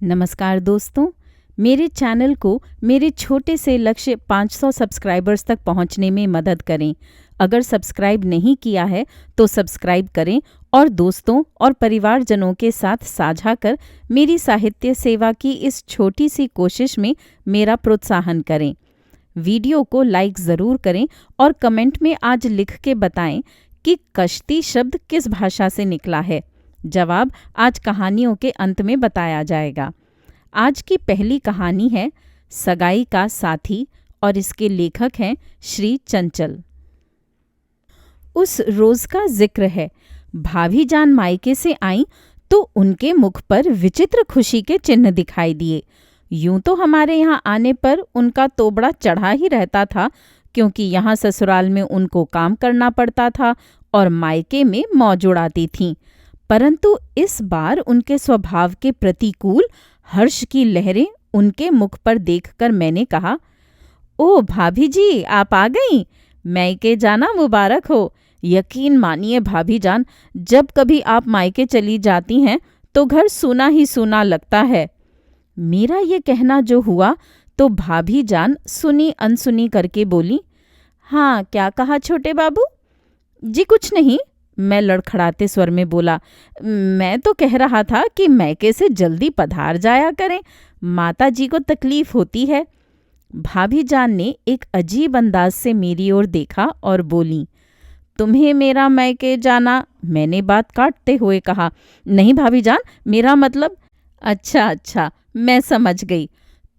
नमस्कार दोस्तों, मेरे चैनल को मेरे छोटे से लक्ष्य 500 सब्सक्राइबर्स तक पहुंचने में मदद करें। अगर सब्सक्राइब नहीं किया है तो सब्सक्राइब करें और दोस्तों और परिवारजनों के साथ साझा कर मेरी साहित्य सेवा की इस छोटी सी कोशिश में मेरा प्रोत्साहन करें। वीडियो को लाइक ज़रूर करें और कमेंट में आज लिख के बताएं कि कश्ती शब्द किस भाषा से निकला है। जवाब आज कहानियों के अंत में बताया जाएगा। आज की पहली कहानी है सगाई का साथी और इसके लेखक हैं श्री चंचल। उस रोज का जिक्र है। भाभी जान मायके से आई तो उनके मुख पर विचित्र खुशी के चिन्ह दिखाई दिए। यूं तो हमारे यहाँ आने पर उनका तोबड़ा चढ़ा ही रहता था, क्योंकि यहाँ ससुराल में उनको काम करना पड़ता था और मायके में मौज उड़ाती थीं। परंतु इस बार उनके स्वभाव के प्रतिकूल हर्ष की लहरें उनके मुख पर देखकर मैंने कहा, ओ भाभी जी, आप आ गईं। मायके जाना मुबारक हो। यकीन मानिए भाभी जान, जब कभी आप मायके चली जाती हैं तो घर सूना ही सूना लगता है। मेरा ये कहना जो हुआ तो भाभी जान सुनी अनसुनी करके बोली, हाँ क्या कहा छोटे बाबू? जी कुछ नहीं, मैं लड़खड़ाते स्वर में बोला। मैं तो कह रहा था कि मैके से जल्दी पधार जाया करें, माता जी को तकलीफ होती है। भाभी जान ने एक अजीब अंदाज से मेरी ओर देखा और बोली, तुम्हें मेरा मैके जाना? मैंने बात काटते हुए कहा, नहीं भाभी जान, मेरा मतलब। अच्छा, मैं समझ गई।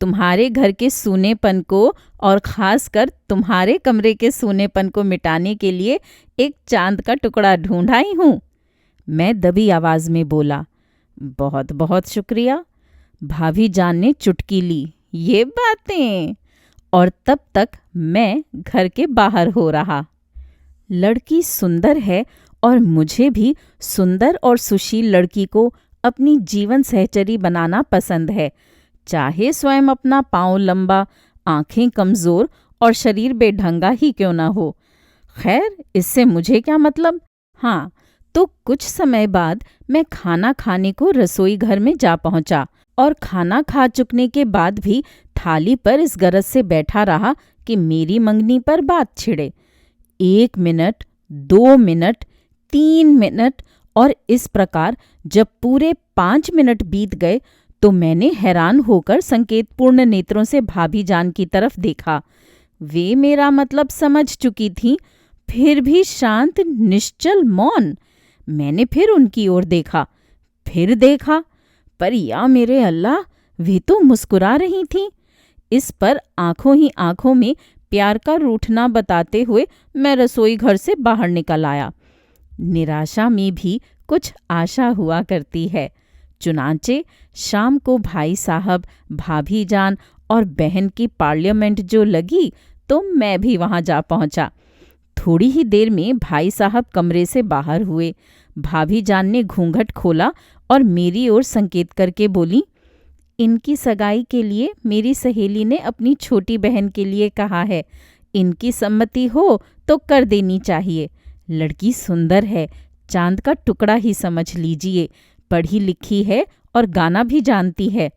तुम्हारे घर के सूनेपन को और खासकर तुम्हारे कमरे के सूनेपन को मिटाने के लिए एक चांद का टुकड़ा ढूंढ आई हूँ। मैं दबी आवाज में बोला, बहुत बहुत शुक्रिया। भाभी जान ने चुटकी ली, ये बातें। और तब तक मैं घर के बाहर हो रहा। लड़की सुंदर है और मुझे भी सुंदर और सुशील लड़की को अपनी जीवन सहचरी बनाना पसंद है, चाहे स्वयं अपना पाँव लंबा, आंखें कमजोर और शरीर बेढंगा ही क्यों ना हो। खैर, इससे मुझे क्या मतलब। हाँ, तो कुछ समय बाद मैं खाना खाने को रसोई घर में जा पहुंचा और खाना खा चुकने के बाद भी थाली पर इस गरज से बैठा रहा कि मेरी मंगनी पर बात छिड़े। 1 मिनट, 2 मिनट, 3 मिनट और इस प्रकार जब पूरे 5 मिनट बीत गए तो मैंने हैरान होकर संकेतपूर्ण नेत्रों से भाभी जान की तरफ देखा। वे मेरा मतलब समझ चुकी थीं, फिर भी शांत, निश्चल, मौन। मैंने फिर उनकी ओर देखा, फिर देखा, पर या मेरे अल्लाह, वे तो मुस्कुरा रही थीं। इस पर आंखों ही आंखों में प्यार का रूठना बताते हुए मैं रसोई घर से बाहर निकल आया। निराशा में भी कुछ आशा हुआ करती है। चुनांचे शाम को भाई साहब, भाभी जान और बहन की पार्लियामेंट जो लगी तो मैं भी वहां जा पहुंचा। थोड़ी ही देर में भाई साहब कमरे से बाहर हुए। भाभी जान ने घूंघट खोला और मेरी ओर संकेत करके बोली, इनकी सगाई के लिए मेरी सहेली ने अपनी छोटी बहन के लिए कहा है। इनकी सम्मति हो तो कर देनी चाहिए। लड़की सुंदर है, चांद का टुकड़ा ही समझ लीजिए, पढ़ी लिखी है और गाना भी जानती है।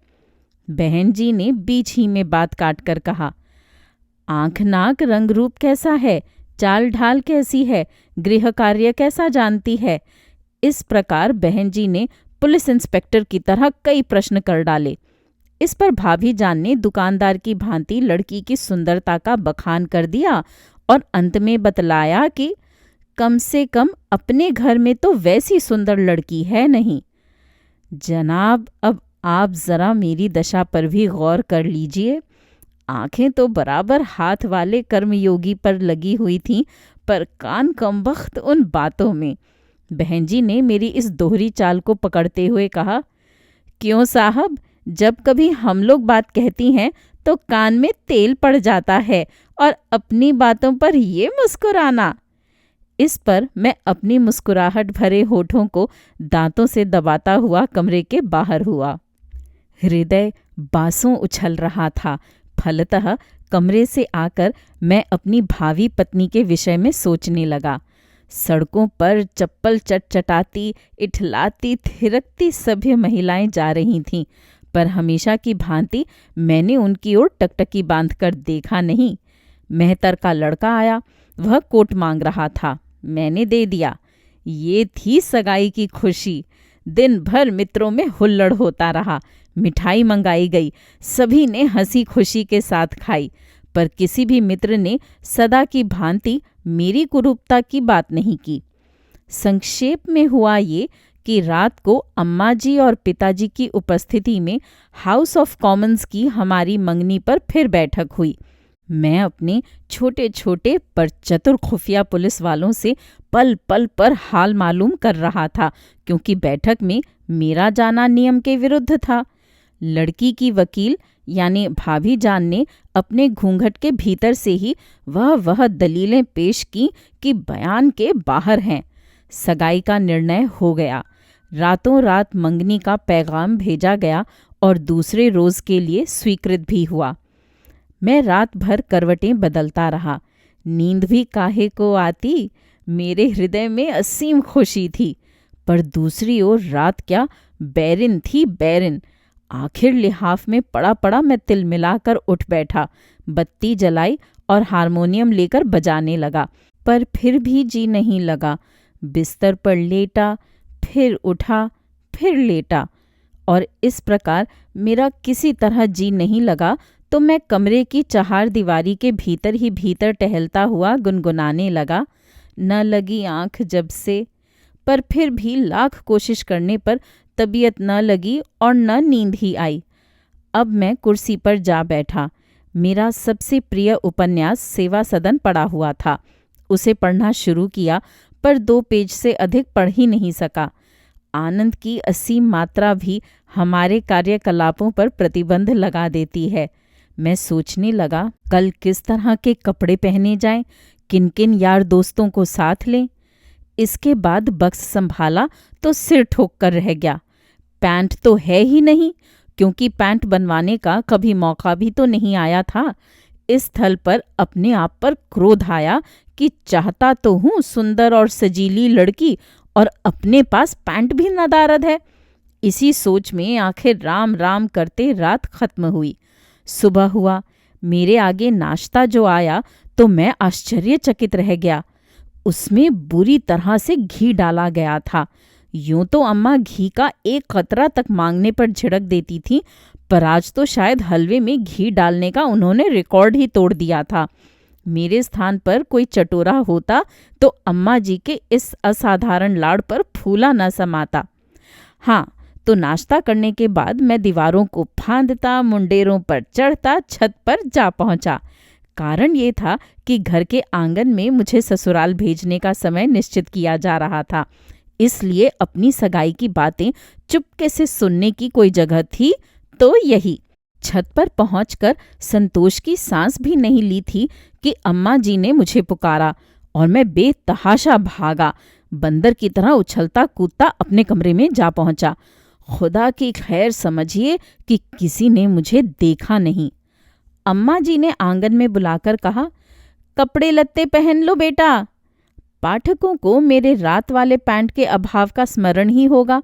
बहन जी ने बीच ही में बात काट कर कहा, आंख नाक रंग रूप कैसा है, चाल ढाल कैसी है, गृह कार्य कैसा जानती है। इस प्रकार बहन जी ने पुलिस इंस्पेक्टर की तरह कई प्रश्न कर डाले। इस पर भाभी जान ने दुकानदार की भांति लड़की की सुंदरता का बखान कर दिया और अंत में बतलाया कि कम से कम अपने घर में तो वैसी सुंदर लड़की है नहीं। जनाब, अब आप जरा मेरी दशा पर भी गौर कर लीजिए। आंखें तो बराबर हाथ वाले कर्मयोगी पर लगी हुई थीं, पर कान कमबख्त उन बातों में। बहन जी ने मेरी इस दोहरी चाल को पकड़ते हुए कहा, क्यों साहब, जब कभी हम लोग बात कहती हैं तो कान में तेल पड़ जाता है और अपनी बातों पर ये मुस्कुराना। इस पर मैं अपनी मुस्कुराहट भरे होठों को दांतों से दबाता हुआ कमरे के बाहर हुआ। हृदय बांसों उछल रहा था। फलतः कमरे से आकर मैं अपनी भावी पत्नी के विषय में सोचने लगा। सड़कों पर चप्पल चटचटाती, इठलाती, थिरकती सभ्य महिलाएं जा रही थीं, पर हमेशा की भांति मैंने उनकी ओर टकटकी बांधकर देखा नहीं। मेहतर का लड़का आया, वह कोट मांग रहा था, मैंने दे दिया। ये थी सगाई की खुशी। दिन भर मित्रों में हुल्लड़ होता रहा। मिठाई मंगाई गई, सभी ने हंसी खुशी के साथ खाई, पर किसी भी मित्र ने सदा की भांति मेरी कुरूपता की बात नहीं की। संक्षेप में हुआ ये कि रात को अम्मा जी और पिताजी की उपस्थिति में हाउस ऑफ कॉमन्स की हमारी मंगनी पर फिर बैठक हुई। मैं अपने छोटे छोटे पर चतुर खुफिया पुलिस वालों से पल पल पर हाल मालूम कर रहा था, क्योंकि बैठक में मेरा जाना नियम के विरुद्ध था। लड़की की वकील यानी भाभी जान ने अपने घूंघट के भीतर से ही वह दलीलें पेश की कि बयान के बाहर हैं। सगाई का निर्णय हो गया। रातों रात मंगनी का पैगाम भेजा गया और दूसरे रोज के लिए स्वीकृत भी हुआ। मैं रात भर करवटें बदलता रहा। नींद भी काहे को आती। मेरे हृदय में असीम खुशी थी, पर दूसरी ओर रात क्या बैरिन थी, बैरिन। आखिर लिहाफ में पड़ा पड़ा मैं तिल मिलाकर उठ बैठा, बत्ती जलाई और हारमोनियम लेकर बजाने लगा, पर फिर भी जी नहीं लगा। बिस्तर पर लेटा, फिर उठा, फिर लेटा, और इस प्रकार मेरा किसी तरह जी नहीं लगा तो मैं कमरे की चहार दीवारी के भीतर ही भीतर टहलता हुआ गुनगुनाने लगा, न लगी आँख जब से। पर फिर भी लाख कोशिश करने पर तबीयत न लगी और न नींद ही आई। अब मैं कुर्सी पर जा बैठा। मेरा सबसे प्रिय उपन्यास सेवा सदन पड़ा हुआ था। उसे पढ़ना शुरू किया, पर 2 पेज से अधिक पढ़ ही नहीं सका। आनंद की असीम मात्रा भी हमारे कार्यकलापों पर प्रतिबंध लगा देती है। मैं सोचने लगा, कल किस तरह के कपड़े पहने जाएं, किन किन यार दोस्तों को साथ लें। इसके बाद बक्स संभाला तो सिर ठोक कर रह गया। पैंट तो है ही नहीं, क्योंकि पैंट बनवाने का कभी मौका भी तो नहीं आया था। इस स्थल पर अपने आप पर क्रोध आया कि चाहता तो हूँ सुंदर और सजीली लड़की, और अपने पास पैंट भी नदारद है। इसी सोच में आखिर राम राम करते रात खत्म हुई। सुबह हुआ। मेरे आगे नाश्ता जो आया तो मैं आश्चर्यचकित रह गया। उसमें बुरी तरह से घी डाला गया था। यूं तो अम्मा घी का एक कतरा तक मांगने पर झिड़क देती थी, पर आज तो शायद हलवे में घी डालने का उन्होंने रिकॉर्ड ही तोड़ दिया था। मेरे स्थान पर कोई चटोरा होता तो अम्मा जी के इस असाधारण लाड़ पर फूला न समाता। हाँ, तो नाश्ता करने के बाद मैं दीवारों को फांदता, मुंडेरों पर चढ़ता, छत पर जा पहुंचा। कारण ये था कि घर के आंगन में मुझे ससुराल भेजने का समय निश्चित किया जा रहा था, इसलिए अपनी सगाई की बातें चुपके से सुनने की कोई जगह थी तो यही। छत पर पहुंचकर संतोष की सांस भी नहीं ली थी कि अम्मा जी ने मुझे पुकारा और मैं बेतहाशा भागा। बंदर की तरह उछलता कूदता अपने कमरे में जा पहुंचा। खुदा की खैर समझिए कि किसी ने मुझे देखा नहीं। अम्मा जी ने आंगन में बुलाकर कहा, कपड़े लत्ते पहन लो बेटा। पाठकों को मेरे रात वाले पैंट के अभाव का स्मरण ही होगा।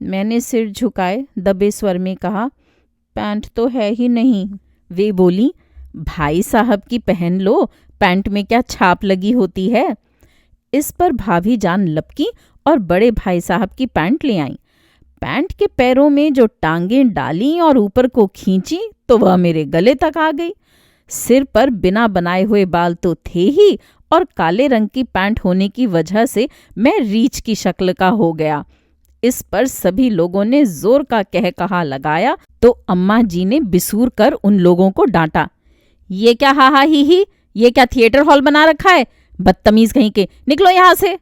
मैंने सिर झुकाए दबे स्वर में कहा, पैंट तो है ही नहीं। वे बोली, भाई साहब की पहन लो, पैंट में क्या छाप लगी होती है। इस पर भाभी जान लपकी और बड़े भाई साहब की पैंट ले आई। पैंट के पैरों में जो टांगें डाली और ऊपर को खींची तो वह मेरे गले तक आ गई। सिर पर बिना बनाए हुए बाल तो थे ही, और काले रंग की पैंट होने की वजह से मैं रीछ की शक्ल का हो गया। इस पर सभी लोगों ने जोर का कहकहा लगाया तो अम्मा जी ने बिसूर कर उन लोगों को डांटा, ये क्या हा हा ही, ये क्या थिएटर हॉल बना रखा है, बदतमीज कहीं के, निकलो यहाँ से।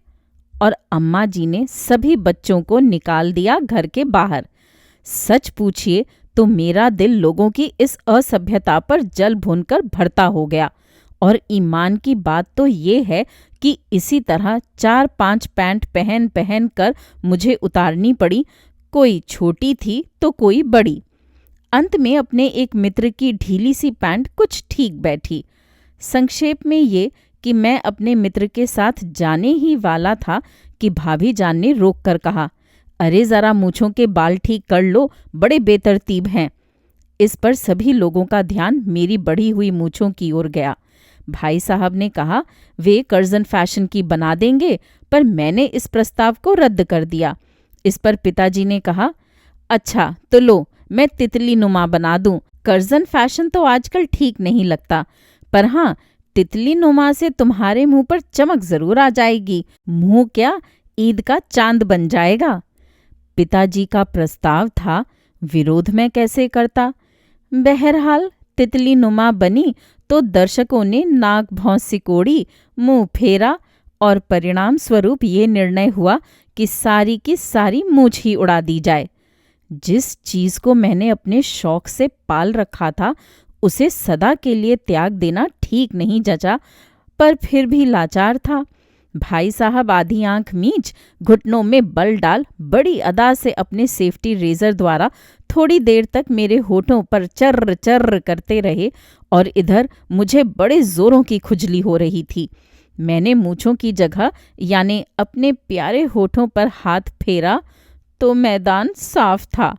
और अम्मा जी ने सभी बच्चों को निकाल दिया घर के बाहर। सच पूछिए तो मेरा दिल लोगों की इस असभ्यता पर जल भूनकर भरता हो गया। और ईमान की बात तो ये है कि इसी तरह 4-5 पैंट पहन पहन कर मुझे उतारनी पड़ी। कोई छोटी थी तो कोई बड़ी। अंत में अपने एक मित्र की ढीली सी पैंट कुछ ठीक बैठी। संक्षेप में ये कि मैं अपने मित्र के साथ जाने ही वाला था कि भाभी जान ने रोक कर कहा, अरे जरा मूछों के बाल ठीक कर लो, बड़े बेतरतीब हैं। इस पर सभी लोगों का ध्यान मेरी बढ़ी हुई मूछों की ओर गया। भाई साहब ने कहा वे कर्जन फैशन की बना देंगे, पर मैंने इस प्रस्ताव को रद्द कर दिया। इस पर पिताजी ने कहा, अच्छा तो लो, मैं तितली नुमा बना दूं। कर्जन फैशन तो आजकल ठीक नहीं लगता, पर हाँ, तितली नुमा से तुम्हारे मुंह पर चमक जरूर आ जाएगी। मुंह क्या, ईद का चांद बन जाएगा। पिताजी का प्रस्ताव था, विरोध में कैसे करता। बहरहाल तितली नुमा बनी तो दर्शकों ने नाक भौं सिकोड़ी, मुंह फेरा और परिणाम स्वरूप ये निर्णय हुआ कि सारी की सारी मूछ ही उड़ा दी जाए। जिस चीज को मैंने अपने शौक से पाल रखा था उसे सदा के लिए त्याग देना ठीक नहीं जचा, पर फिर भी लाचार था। भाई साहब आधी आंख मींच, घुटनों में बल डाल, बड़ी अदा से अपने सेफ्टी रेजर द्वारा थोड़ी देर तक मेरे होठों पर चर्र चर्र करते रहे और इधर मुझे बड़े जोरों की खुजली हो रही थी। मैंने मूंछों की जगह यानी अपने प्यारे होठों पर हाथ फेरा तो मैदान साफ था।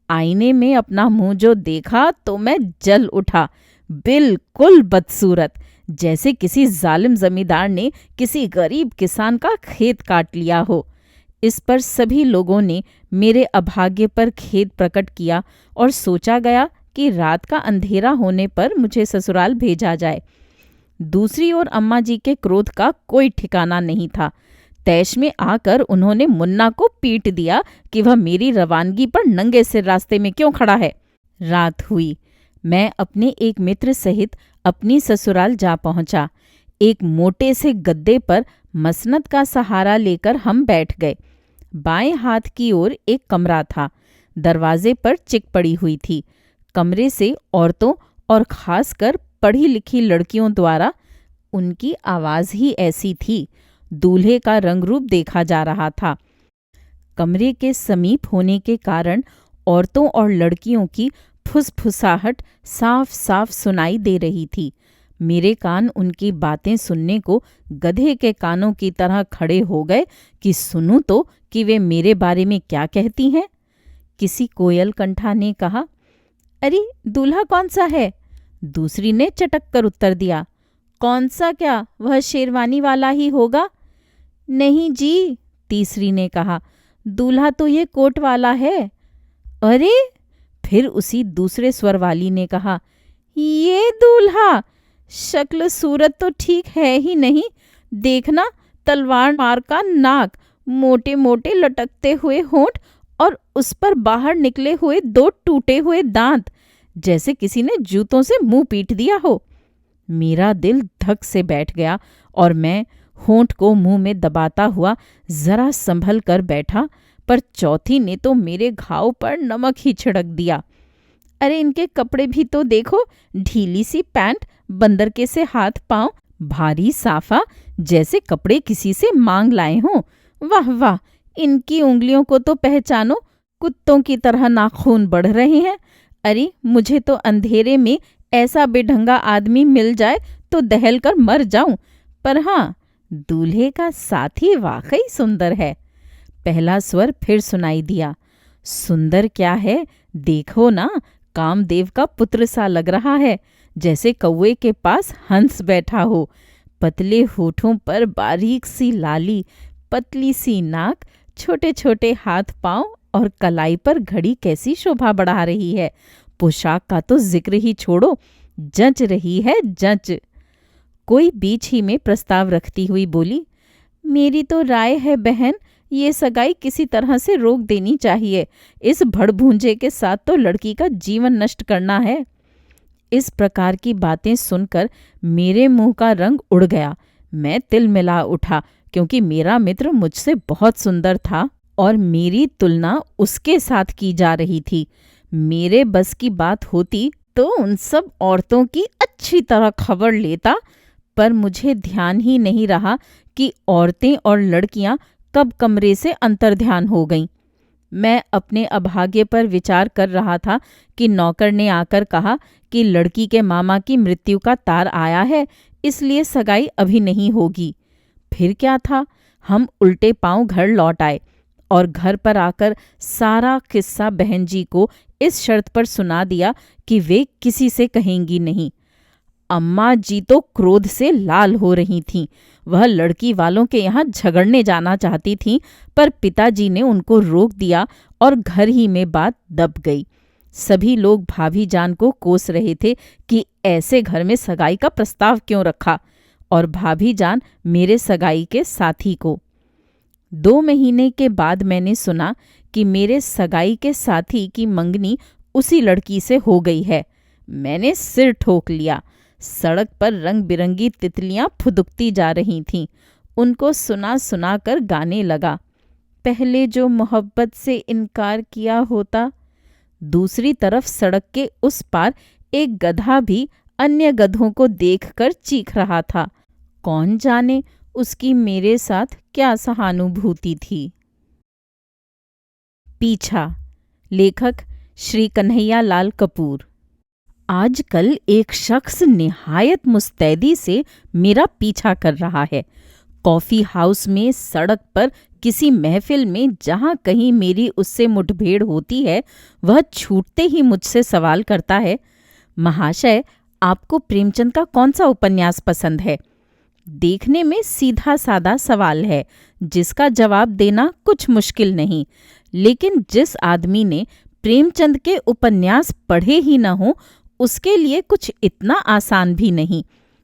आईने में अपना मुंह जो देखा तो मैं जल उठा। बिल्कुल बदसूरत, जैसे किसी जालिम जमींदार ने किसी गरीब किसान का खेत काट लिया हो। इस पर सभी लोगों ने मेरे अभाग्य पर खेद प्रकट किया और सोचा गया कि रात का अंधेरा होने पर मुझे ससुराल भेजा जाए। दूसरी ओर अम्मा जी के क्रोध का कोई ठिकाना नहीं था। तैश में आकर उन्होंने मुन्ना को पीट दिया कि वह मेरी रवानगी पर नंगे सिर रास्ते में क्यों खड़ा है। रात हुई। मैं अपने एक मित्र सहित अपनी ससुराल जा पहुंचा। एक मोटे से गद्दे पर मसनद का सहारा लेकर हम बैठ गए। बाएं हाथ की ओर एक कमरा था। दरवाजे पर चिक पड़ी हुई थी। कमरे से औरतों और खासकर पढ़ी लिखी लड़कियों द्वारा, उनकी आवाज ही ऐसी थी, दूल्हे का रंग रूप देखा जा रहा था। कमरे के समीप होने के कारण औरतों और लड़कियों की फुसफुसाहट साफ साफ सुनाई दे रही थी। मेरे कान उनकी बातें सुनने को गधे के कानों की तरह खड़े हो गए कि सुनूं तो कि वे मेरे बारे में क्या कहती हैं। किसी कोयल कंठा ने कहा, अरे दूल्हा कौन सा है? दूसरी ने चटक कर उत्तर दिया, कौन सा क्या, वह शेरवानी वाला ही होगा। नहीं जी, तीसरी ने कहा, दूल्हा तो ये कोट वाला है। अरे, फिर उसी दूसरे स्वर वाली ने कहा, ये दूल्हा, शक्ल सूरत तो ठीक है ही नहीं। देखना, तलवार मार का नाक, मोटे मोटे लटकते हुए होंठ और उस पर बाहर निकले हुए दो टूटे हुए दांत, जैसे किसी ने जूतों से मुंह पीट दिया हो। मेरा दिल धक से बैठ गया और मैं होंठ को मुंह में दबाता हुआ जरा संभल कर बैठा, पर चौथी ने तो मेरे घाव पर नमक ही छिड़क दिया। अरे इनके कपड़े भी तो देखो, ढीली सी पैंट, बंदर के से हाथ पांव, भारी साफा, जैसे कपड़े किसी से मांग लाए हों। वाह वाह, इनकी उंगलियों को तो पहचानो, कुत्तों की तरह नाखून बढ़ रहे हैं। अरे मुझे तो अंधेरे में ऐसा बेढंगा आदमी मिल जाए तो दहल कर मर जाऊं। पर हाँ, दूल्हे का साथी वाकई सुंदर है। पहला स्वर फिर सुनाई दिया, सुंदर क्या है, देखो ना, कामदेव का पुत्र सा लग रहा है, जैसे कौवे के पास हंस बैठा हो। पतले होठों पर बारीक सी लाली, पतली सी नाक, छोटे छोटे हाथ पांव और कलाई पर घड़ी कैसी शोभा बढ़ा रही है। पोशाक का तो जिक्र ही छोड़ो, जंच रही है जंच। कोई बीच ही में प्रस्ताव रखती हुई बोली, मेरी तो राय है बहन, ये सगाई किसी तरह से रोक देनी चाहिए। इस भड़भूंजे के साथ तो लड़की का जीवन नष्ट करना है। इस प्रकार की बातें सुनकर मेरे मुंह का रंग उड़ गया। मैं तिलमिला उठा, क्योंकि मेरा मित्र मुझसे बहुत सुंदर था और मेरी तुलना उसके साथ की जा रही थी। मेरे बस की बात होती तो उन सब औरतों की अच्छी तरह खबर लेता, पर मुझे ध्यान ही नहीं रहा कि औरतें और लड़कियां कब कमरे से अंतर्ध्यान हो गईं। मैं अपने अभाग्य पर विचार कर रहा था कि नौकर ने आकर कहा कि लड़की के मामा की मृत्यु का तार आया है, इसलिए सगाई अभी नहीं होगी। फिर क्या था, हम उल्टे पांव घर लौट आए और घर पर आकर सारा किस्सा बहन जी को इस शर्त पर सुना दिया कि वे किसी से कहेंगी नहीं। अम्मा जी तो क्रोध से लाल हो रही थीं। वह लड़की वालों के यहाँ झगड़ने जाना चाहती थीं, पर पिताजी ने उनको रोक दिया और घर ही में बात दब गई। सभी लोग भाभी जान को कोस रहे थे कि ऐसे घर में सगाई का प्रस्ताव क्यों रखा, और भाभी जान मेरे सगाई के साथी को। 2 महीने के बाद मैंने सुना कि मेरे सगाई के साथी की मंगनी उसी लड़की से हो गई है। मैंने सिर ठोक लिया। सड़क पर रंग बिरंगी तितलियां फुदकती जा रही थीं। उनको सुना सुना कर गाने लगा, पहले जो मोहब्बत से इनकार किया होता। दूसरी तरफ सड़क के उस पार एक गधा भी अन्य गधों को देखकर चीख रहा था। कौन जाने उसकी मेरे साथ क्या सहानुभूति थी। पीछा। लेखक श्री कन्हैया लाल कपूर। आजकल एक शख्स निहायत मुस्तैदी से मेरा पीछा कर रहा है। कॉफ़ी हाउस में, सड़क पर, किसी महफिल में जहाँ कहीं मेरी उससे मुठभेड़ होती है, वह छूटते ही मुझसे सवाल करता है, महाशय, आपको प्रेमचंद का कौन सा उपन्यास पसंद है? देखने में सीधा सादा सवाल है, जिसका जवाब देना कुछ मुश्किल नहीं, लेकिन जिस आदमी ने प्रेमचंद के उपन्यास पढ़े ही न हो, उसके लिए कुछ इतना आसान भी नहीं।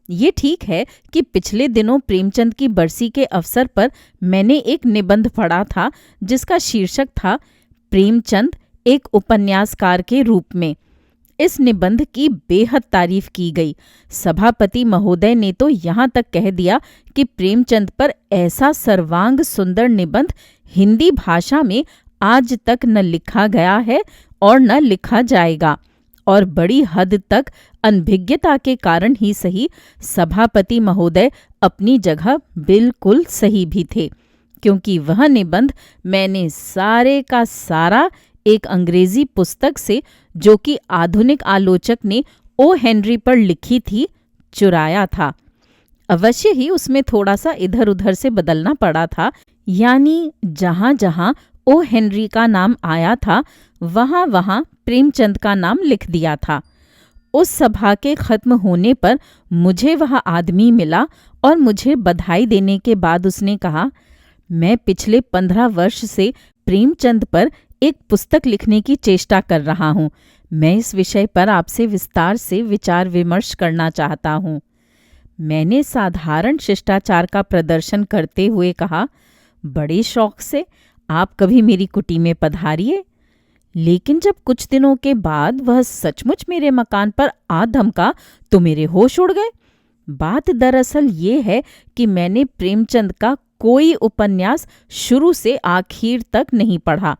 ये ठीक है कि पिछले दिनों प्रेमचंद की बरसी के अवसर पर मैंने एक निबंध पढ़ा था, जिसका शीर्षक था प्रेमचंद एक उपन्यासकार के रूप में। इस निबंध की बेहद तारीफ की गई। सभापति महोदय ने तो यहाँ तक कह दिया कि प्रेमचंद पर ऐसा सर्वांग सुंदर निबंध हिंदी भाषा में आज तक न लिखा गया है और न लिखा जाएगा। और बड़ी हद तक अनभिज्ञता के कारण ही सही, सभापति महोदय अपनी जगह बिल्कुल सही भी थे, क्योंकि वह निबंध मैंने सारे का सारा एक अंग्रेजी पुस्तक से, जो कि आधुनिक आलोचक ने ओ हेनरी पर लिखी थी, चुराया था। अवश्य ही उसमें थोड़ा सा इधर उधर से बदलना पड़ा था, यानी जहाँ जहाँ ओ हेनरी का नाम आया था, वहाँ वहाँ प्रेमचंद का नाम लिख दिया था। उस सभा के खत्म होने पर मुझे वह आदमी मिला और मुझे बधाई देने के बाद उसने कहा, मैं पिछले 15 वर्ष से प्रेमचंद पर एक पुस्तक लिखने की चेष्टा कर रहा हूँ। मैं इस विषय पर आपसे विस्तार से विचार विमर्श करना चाहता हूँ। मैंने साधारण शिष्टाचार का प्रदर्शन करते हुए कहा, बड़े शौक से, आप कभी मेरी कुटी में पधारिए। लेकिन जब कुछ दिनों के बाद वह सचमुच मेरे मकान पर आ धमका तो मेरे होश उड़ गए। बात दरअसल ये है कि मैंने प्रेमचंद का कोई उपन्यास शुरू से आखिर तक नहीं पढ़ा।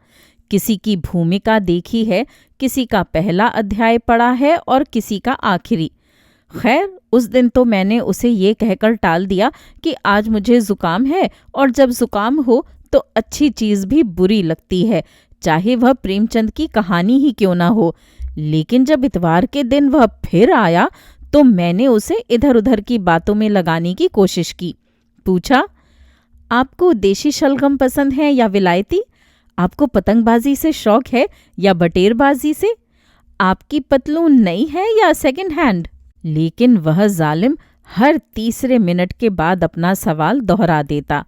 किसी की भूमिका देखी है, किसी का पहला अध्याय पढ़ा है और किसी का आखिरी। खैर, उस दिन तो मैंने उसे ये कहकर टाल दिया कि आज मुझे जुकाम है, और जब जुकाम हो तो अच्छी चीज़ भी बुरी लगती है, चाहे वह प्रेमचंद की कहानी ही क्यों ना हो। लेकिन जब इतवार के दिन वह फिर आया तो मैंने उसे इधर उधर की बातों में लगाने की कोशिश की। पूछा, आपको देशी शलगम पसंद है या विलायती? आपको पतंगबाजी से शौक है या बटेरबाजी से? आपकी पतलून नई है या सेकंड हैंड? लेकिन वह जालिम हर तीसरे मिनट के बाद अपना सवाल दोहरा देता।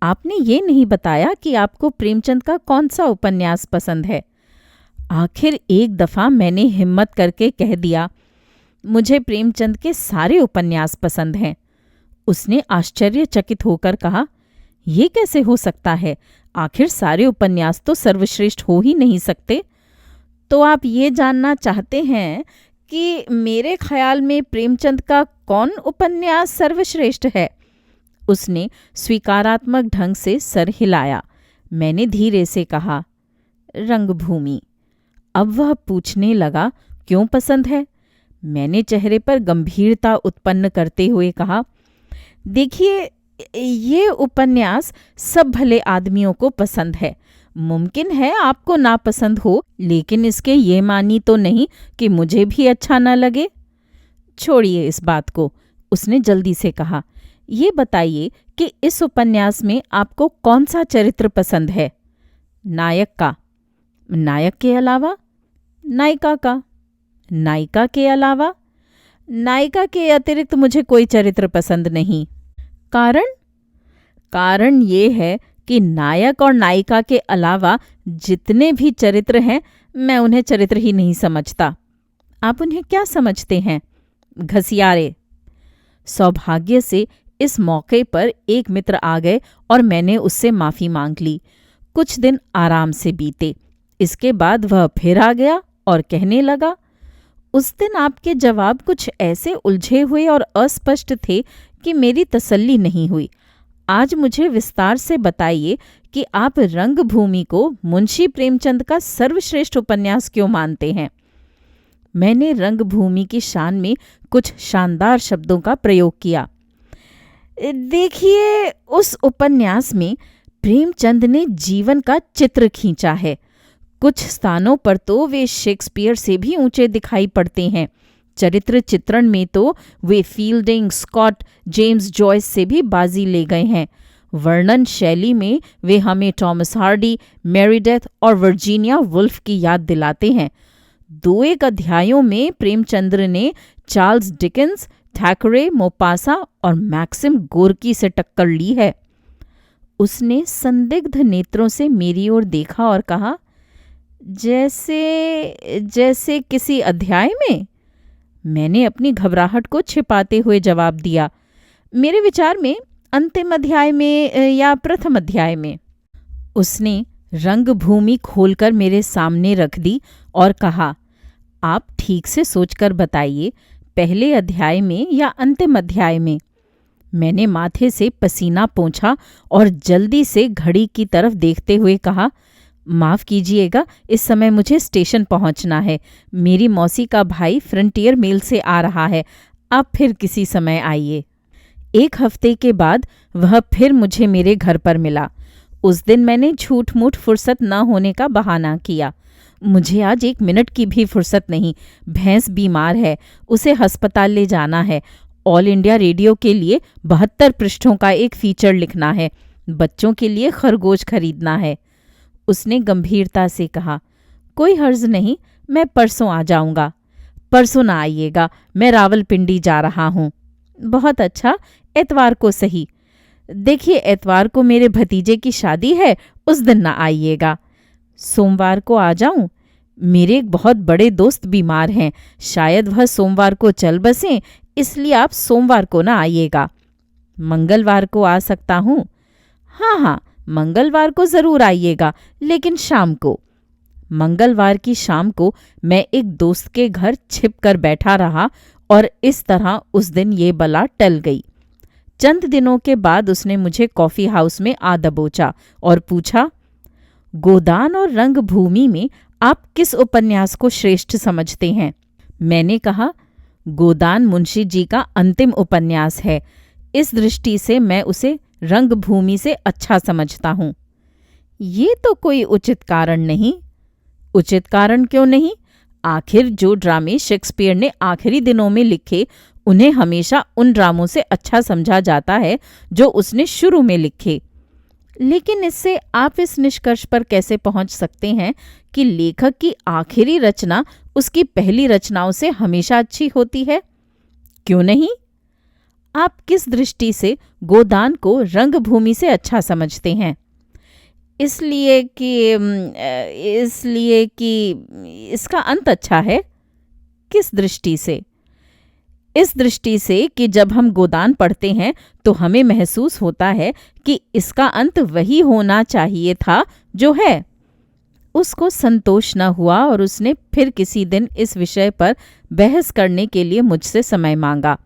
आपने ये नहीं बताया कि आपको प्रेमचंद का कौन सा उपन्यास पसंद है। आखिर एक दफ़ा मैंने हिम्मत करके कह दिया, मुझे प्रेमचंद के सारे उपन्यास पसंद हैं। उसने आश्चर्यचकित होकर कहा, ये कैसे हो सकता है? आखिर सारे उपन्यास तो सर्वश्रेष्ठ हो ही नहीं सकते। तो आप ये जानना चाहते हैं कि मेरे ख्याल में प्रेमचंद का कौन उपन्यास सर्वश्रेष्ठ है? उसने स्वीकारात्मक ढंग से सर हिलाया। मैंने धीरे से कहा, रंगभूमि। अब वह पूछने लगा, क्यों पसंद है? मैंने चेहरे पर गंभीरता उत्पन्न करते हुए कहा, देखिए, ये उपन्यास सब भले आदमियों को पसंद है। मुमकिन है आपको नापसंद हो, लेकिन इसके ये मानी तो नहीं कि मुझे भी अच्छा न लगे। छोड़िए इस बात को, उसने जल्दी से कहा। ये बताइए कि इस उपन्यास में आपको कौन सा चरित्र पसंद है? नायक का। नायक के अलावा? नायिका का। नायिका के अलावा? नायिका के अतिरिक्त मुझे कोई चरित्र पसंद नहीं। कारण? कारण ये है कि नायक और नायिका के अलावा जितने भी चरित्र हैं, मैं उन्हें चरित्र ही नहीं समझता। आप उन्हें क्या समझते हैं? घसियारे। सौभाग्य से इस मौके पर एक मित्र आ गए और मैंने उससे माफ़ी मांग ली। कुछ दिन आराम से बीते। इसके बाद वह फिर आ गया और कहने लगा, उस दिन आपके जवाब कुछ ऐसे उलझे हुए और अस्पष्ट थे कि मेरी तसल्ली नहीं हुई। आज मुझे विस्तार से बताइए कि आप रंगभूमि को मुंशी प्रेमचंद का सर्वश्रेष्ठ उपन्यास क्यों मानते हैं। मैंने रंगभूमि की शान में कुछ शानदार शब्दों का प्रयोग किया। देखिए, उस उपन्यास में प्रेमचंद ने जीवन का चित्र खींचा है। कुछ स्थानों पर तो वे शेक्सपियर से भी ऊंचे दिखाई पड़ते हैं। चरित्र चित्रण में तो वे फील्डिंग, स्कॉट, जेम्स जॉयस से भी बाजी ले गए हैं। वर्णन शैली में वे हमें टॉमस हार्डी, मेरीडेथ और वर्जीनिया वुल्फ की याद दिलाते हैं। 2-1 अध्यायों में प्रेमचंद्र ने चार्ल्स डिकेंस, थैकरे, मोपासा और मैक्सिम गोर्की से टक्कर ली है। उसने संदिग्ध नेत्रों से मेरी ओर देखा और कहा, जैसे किसी अध्याय में? मैंने अपनी घबराहट को छिपाते हुए जवाब दिया, मेरे विचार में अंतिम अध्याय में या प्रथम अध्याय में। उसने रंगभूमि खोलकर मेरे सामने रख दी और कहा, आप ठीक से सोचकर बताइए, पहले अध्याय में या अंतिम अध्याय में? मैंने माथे से पसीना पोंछा और जल्दी से घड़ी की तरफ देखते हुए कहा, माफ़ कीजिएगा, इस समय मुझे स्टेशन पहुंचना है। मेरी मौसी का भाई फ्रंटियर मेल से आ रहा है। आप फिर किसी समय आइए। 1 हफ्ते के बाद वह फिर मुझे मेरे घर पर मिला। उस दिन मैंने झूठ मूठ फुर्सत न होने का बहाना किया। मुझे आज 1 मिनट की भी फुर्सत नहीं। भैंस बीमार है, उसे अस्पताल ले जाना है। ऑल इंडिया रेडियो के लिए 72 पृष्ठों का एक फीचर लिखना है। बच्चों के लिए खरगोश खरीदना है। उसने गंभीरता से कहा, कोई हर्ज नहीं, मैं परसों आ जाऊंगा। परसों ना आइएगा, मैं रावलपिंडी जा रहा हूँ। बहुत अच्छा, एतवार को सही। देखिए, एतवार को मेरे भतीजे की शादी है, उस दिन ना आइएगा। सोमवार को आ जाऊं? मेरे एक बहुत बड़े दोस्त बीमार हैं, शायद वह सोमवार को चल बसें, इसलिए आप सोमवार को ना आइएगा। मंगलवार को आ सकता हूँ? हाँ, मंगलवार को ज़रूर आइएगा, लेकिन शाम को। मंगलवार की शाम को मैं एक दोस्त के घर छिपकर बैठा रहा और इस तरह उस दिन ये बला टल गई। चंद दिनों के बाद उसने मुझे कॉफ़ी हाउस में आ दबोचा और पूछा, गोदान और रंगभूमि में आप किस उपन्यास को श्रेष्ठ समझते हैं? मैंने कहा, गोदान मुंशी जी का अंतिम उपन्यास है। इस दृष्टि से मैं उसे रंगभूमि से अच्छा समझता हूँ। ये तो कोई उचित कारण नहीं। उचित कारण क्यों नहीं? आखिर जो ड्रामे शेक्सपियर ने आखिरी दिनों में लिखे, उन्हें हमेशा उन ड्रामों से अच्छा समझा जाता है जो उसने शुरू में लिखे। लेकिन इससे आप इस निष्कर्ष पर कैसे पहुंच सकते हैं कि लेखक की आखिरी रचना उसकी पहली रचनाओं से हमेशा अच्छी होती है? क्यों नहीं? आप किस दृष्टि से गोदान को रंगभूमि से अच्छा समझते हैं? इसलिए कि इसका अंत अच्छा है। किस दृष्टि से? इस दृष्टि से कि जब हम गोदान पढ़ते हैं तो हमें महसूस होता है कि इसका अंत वही होना चाहिए था जो है। उसको संतोष न हुआ और उसने फिर किसी दिन इस विषय पर बहस करने के लिए मुझसे समय मांगा।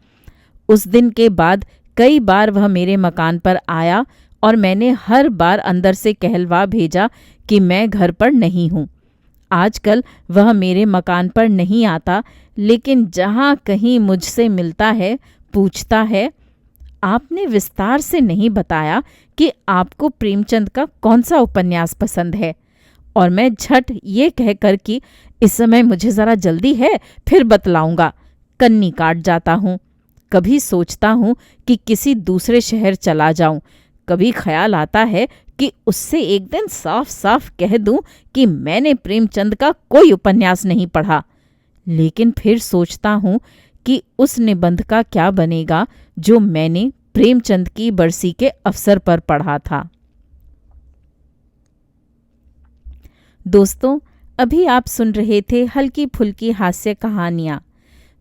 उस दिन के बाद कई बार वह मेरे मकान पर आया और मैंने हर बार अंदर से कहलवा भेजा कि मैं घर पर नहीं हूँ। आजकल वह मेरे मकान पर नहीं आता, लेकिन जहाँ कहीं मुझसे मिलता है पूछता है, आपने विस्तार से नहीं बताया कि आपको प्रेमचंद का कौन सा उपन्यास पसंद है। और मैं झट ये कहकर कि इस समय मुझे ज़रा जल्दी है, फिर बतलाऊंगा, कन्नी काट जाता हूँ। कभी सोचता हूँ कि किसी दूसरे शहर चला जाऊं, कभी ख्याल आता है कि उससे एक दिन साफ साफ कह दूं कि मैंने प्रेमचंद का कोई उपन्यास नहीं पढ़ा, लेकिन फिर सोचता हूं कि उस निबंध का क्या बनेगा जो मैंने प्रेमचंद की बरसी के अवसर पर पढ़ा था। दोस्तों, अभी आप सुन रहे थे हल्की फुल्की हास्य कहानियाँ।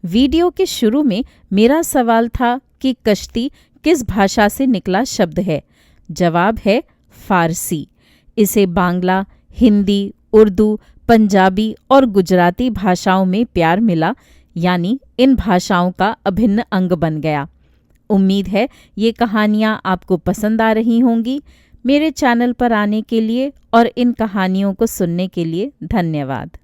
वीडियो के शुरू में मेरा सवाल था कि कश्ती किस भाषा से निकला शब्द है। जवाब है फारसी। इसे बांग्ला, हिंदी, उर्दू, पंजाबी और गुजराती भाषाओं में प्यार मिला, यानी इन भाषाओं का अभिन्न अंग बन गया। उम्मीद है ये कहानियाँ आपको पसंद आ रही होंगी। मेरे चैनल पर आने के लिए और इन कहानियों को सुनने के लिए धन्यवाद।